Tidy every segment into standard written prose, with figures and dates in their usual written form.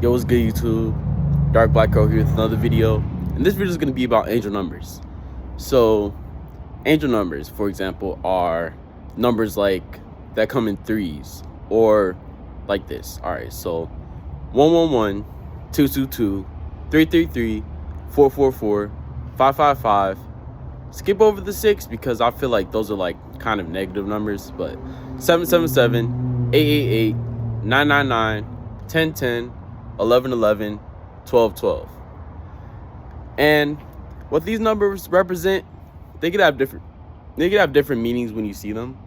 Yo, what's good, YouTube? Dark Black Crow here with another video. And this video is going to be about angel numbers. So, angel numbers, for example, are numbers like that come in threes or like this. Alright, so 111, 222, 333, 444, 555. Skip over the 6 because I feel like those are like kind of negative numbers, but 777, 888, 999, 1010, 1111, 1212. And what these numbers represent, they could have different meanings when you see them.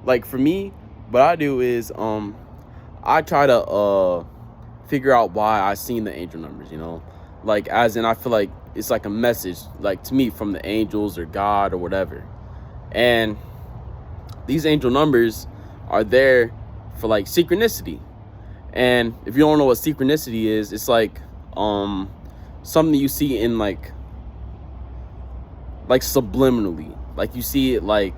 Like for me, what I do is I try to figure out why I seen the angel numbers, like as in I feel like it's like a message, like to me, from the angels or God or whatever. And these angel numbers are there for like synchronicity. And if you don't know what synchronicity is, it's like something you see in like subliminally, like you see it like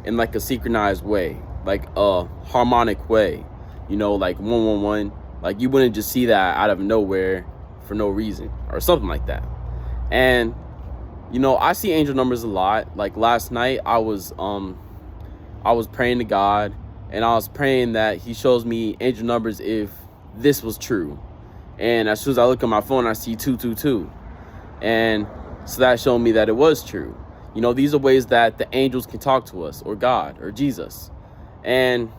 in like a synchronized way, like a harmonic way, like 111. Like you wouldn't just see that out of nowhere for no reason or something like that. And I see angel numbers a lot. Like last night I was praying to God, and I was praying that he shows me angel numbers if this was true. And as soon as I look at my phone, I see 222. And so that showed me that it was true. These are ways that the angels can talk to us, or God, or Jesus. And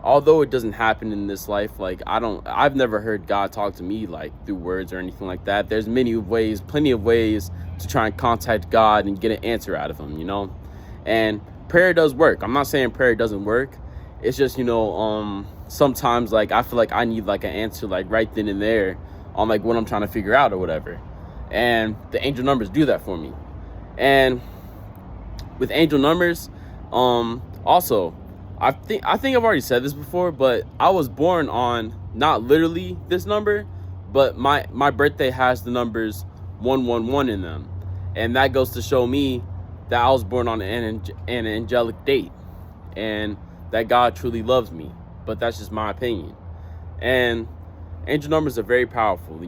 although it doesn't happen in this life, like I've never heard God talk to me like through words or anything like that. There's plenty of ways to try and contact God and get an answer out of him, And prayer does work. I'm not saying prayer doesn't work. It's just, sometimes like I feel like I need like an answer like right then and there on like what I'm trying to figure out or whatever. And the angel numbers do that for me. And with angel numbers, also, I think I've already said this before, but I was born on not literally this number, but my birthday has the numbers 111 in them. And that goes to show me that I was born on an angelic date, and that God truly loves me. But that's just my opinion. And angel numbers are very powerful,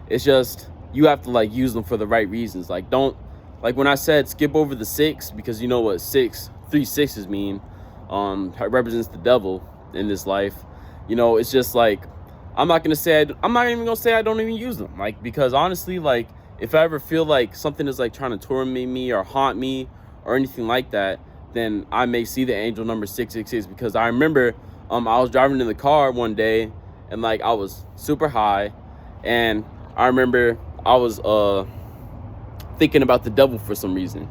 It's just you have to like use them for the right reasons. Like don't, like when I said skip over the 6, because you know what 3 6s mean. Represents the devil in this life. It's just like I'm not even gonna say I don't even use them, like, because honestly, like if I ever feel like something is like trying to torment me or haunt me or anything like that, then I may see the angel number 666. Because I remember I was driving in the car one day, and like I was super high, and I remember I was thinking about the devil for some reason.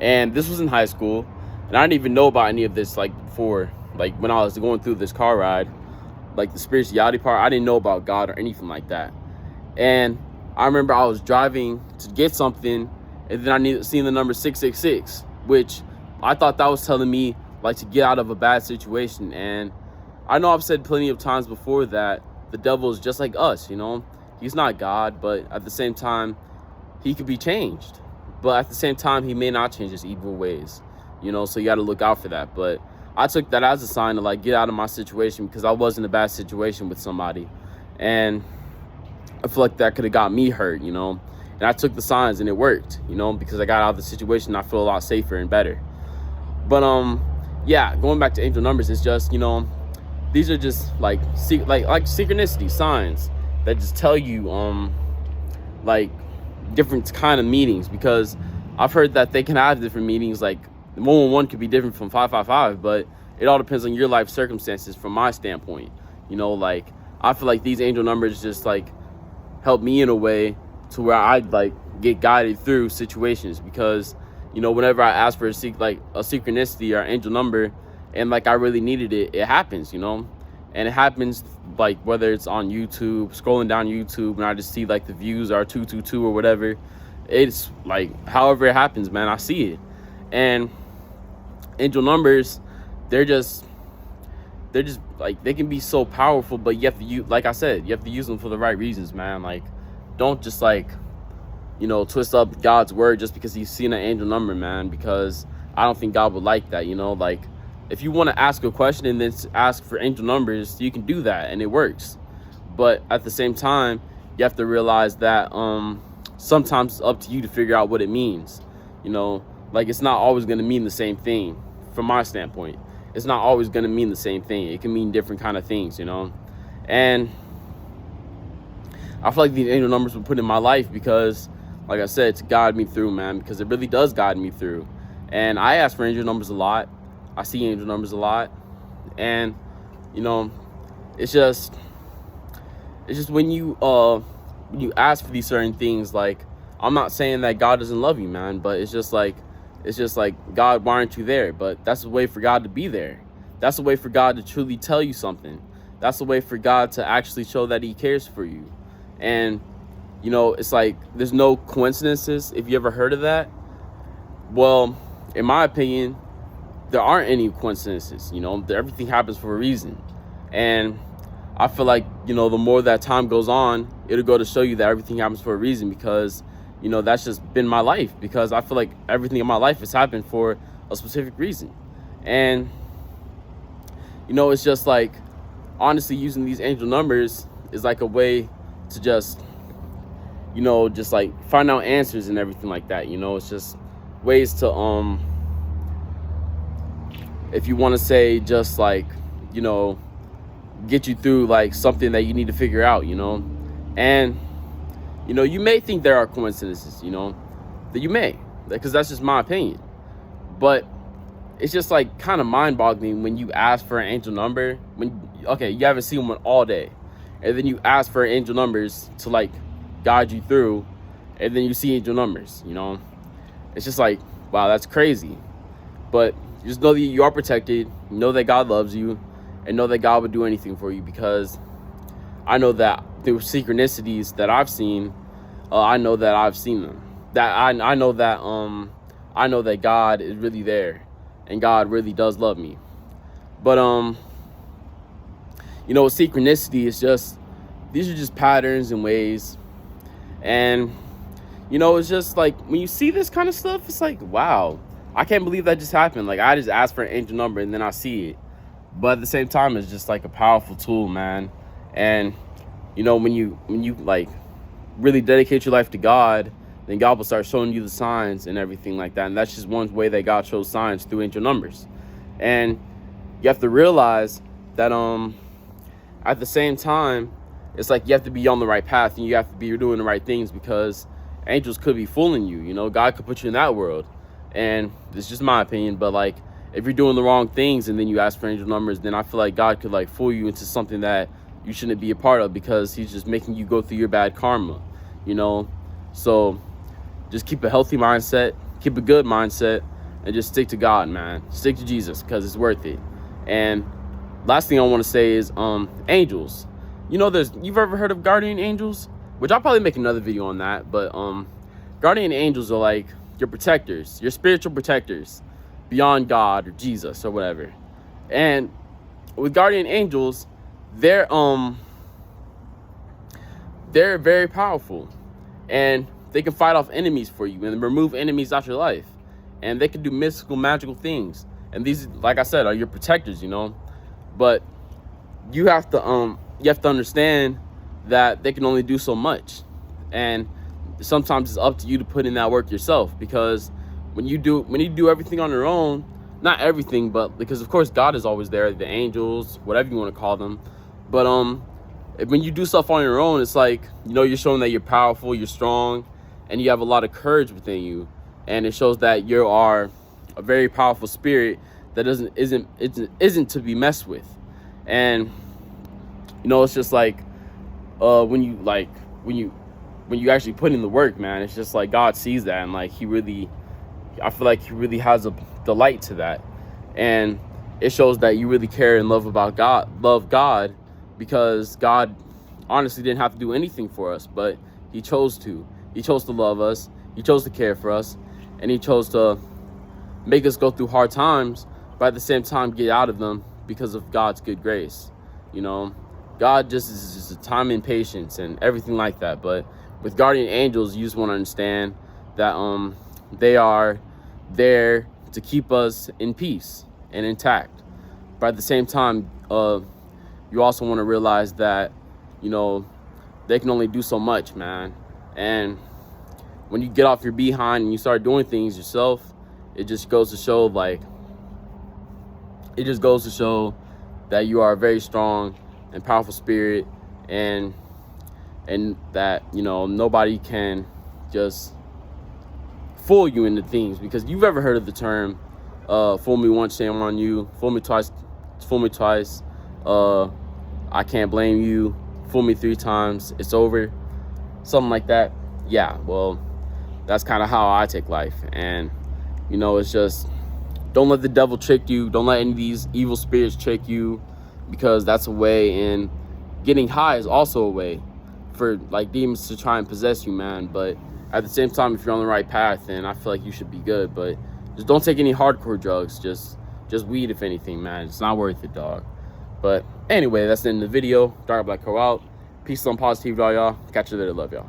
And this was in high school, and I didn't even know about any of this like before. Like when I was going through this car ride, like the spirituality part, I didn't know about God or anything like that. And I remember I was driving to get something, and then I seen the number 666, which I thought that was telling me like to get out of a bad situation. And I know I've said plenty of times before that the devil is just like us, He's not God, but at the same time, he could be changed. But at the same time, he may not change his evil ways, so you got to look out for that. But I took that as a sign to like get out of my situation, because I was in a bad situation with somebody, and I feel like that could have got me hurt, and I took the signs, and it worked, because I got out of the situation. I feel a lot safer and better. But yeah, going back to angel numbers, it's just, these are just like synchronicity signs that just tell you like different kind of meanings, because I've heard that they can have different meanings. Like 111 could be different from 555, but it all depends on your life circumstances. From my standpoint, like I feel like these angel numbers just like help me in a way to where I like get guided through situations, because whenever I ask for a synchronicity or angel number, and like I really needed it, it happens, and it happens like whether it's on YouTube, scrolling down YouTube, and I just see like the views are 222 or whatever. It's like however it happens, man, I see it. And angel numbers, they're just like, they can be so powerful, but you have to like I said, you have to use them for the right reasons, man. Like don't just like twist up God's word just because you've seen an angel number, man, because I don't think God would like that. Like if you want to ask a question and then ask for angel numbers, you can do that and it works. But at the same time, you have to realize that sometimes it's up to you to figure out what it means. You know, like it's not always going to mean the same thing from my standpoint. It's not always going to mean the same thing. It can mean different kind of things, you know. And I feel like these angel numbers were put in my life because, like I said, to guide me through, man, because it really does guide me through. And I ask for angel numbers a lot. I see angel numbers a lot. And, you know, it's just when you ask for these certain things, like, I'm not saying that God doesn't love you, man, but it's just like, God, why aren't you there? But that's a way for God to be there. That's a way for God to truly tell you something. That's a way for God to actually show that he cares for you. And, you know, it's like, there's no coincidences. If you ever heard of that, well, in my opinion, there aren't any coincidences. You know, everything happens for a reason. And I feel like, you know, the more that time goes on, it'll go to show you that everything happens for a reason, because, you know, that's just been my life, because I feel like everything in my life has happened for a specific reason. And, you know, it's just like, honestly, using these angel numbers is like a way to just, you know, just like find out answers and everything like that. You know, it's just ways to, if you want to say, just like, you know, get you through like something that you need to figure out, you know. And, you know, you may think there are coincidences, you know, that you may, because that's just my opinion. But it's just like kind of mind-boggling when you ask for an angel number, when, okay, you haven't seen one all day, and then you ask for angel numbers to like guide you through, and then you see angel numbers, you know. It's just like, wow, that's crazy. But just know that you are protected, know that God loves you, and know that God would do anything for you, because I know that through synchronicities that I've seen, I know that I've seen them. That I know that God is really there, and God really does love me. But you know, synchronicity is just, these are just patterns and ways. And, you know, it's just like, when you see this kind of stuff, it's like, wow, I can't believe that just happened. Like, I just asked for an angel number and then I see it. But at the same time, it's just like a powerful tool, man. And, you know, when you like really dedicate your life to God, then God will start showing you the signs and everything like that. And that's just one way that God shows signs, through angel numbers. And you have to realize that at the same time, it's like you have to be on the right path, and you have to be doing the right things, because angels could be fooling you. You know, God could put you in that world. And it's just my opinion, but like, if you're doing the wrong things and then you ask for angel numbers, then I feel like God could like fool you into something that you shouldn't be a part of, because he's just making you go through your bad karma, you know. So just keep a healthy mindset, keep a good mindset, and just stick to God, man. Stick to Jesus, because it's worth it. And last thing I want to say is angels. You know, you've ever heard of guardian angels? Which I'll probably make another video on that. But guardian angels are like your protectors, your spiritual protectors beyond God or Jesus or whatever. And with guardian angels, they're very powerful, and they can fight off enemies for you and remove enemies out your life, and they can do mystical, magical things. And these, like I said, are your protectors, you know. But you have to understand that they can only do so much, and sometimes it's up to you to put in that work yourself, because when you do everything on your own, not everything, but because of course God is always there, the angels, whatever you want to call them, but when you do stuff on your own, it's like, you know, you're showing that you're powerful, you're strong, and you have a lot of courage within you, and it shows that you are a very powerful spirit that isn't to be messed with. And you know, it's just like when you actually put in the work, man, it's just like God sees that, and like I feel like he really has a delight to that, and it shows that you really care and love God, because God honestly didn't have to do anything for us, but he chose to love us, he chose to care for us, and he chose to make us go through hard times, but at the same time get out of them because of God's good grace. You know, God just is a time and patience and everything like that. But with guardian angels, you just want to understand that they are there to keep us in peace and intact. But at the same time, you also want to realize that, you know, they can only do so much, man. And when you get off your behind and you start doing things yourself, it just goes to show, like, it just goes to show that you are a very strong and powerful spirit, and that, you know, nobody can just fool you into things. Because you've ever heard of the term, fool me once, shame on you. Fool me twice, I can't blame you. Fool me 3 times, it's over. Something like that. Yeah, well, that's kind of how I take life. And, you know, it's just, don't let the devil trick you. Don't let any of these evil spirits trick you, because that's a way. And getting high is also a way for, like, demons to try and possess you, man. But at the same time, if you're on the right path, then I feel like you should be good. But just don't take any hardcore drugs. Just weed, if anything, man. It's not worth it, dog. But anyway, that's the end of the video. Dark Black Co out. Peace and positivity, y'all. Catch you later. Love y'all.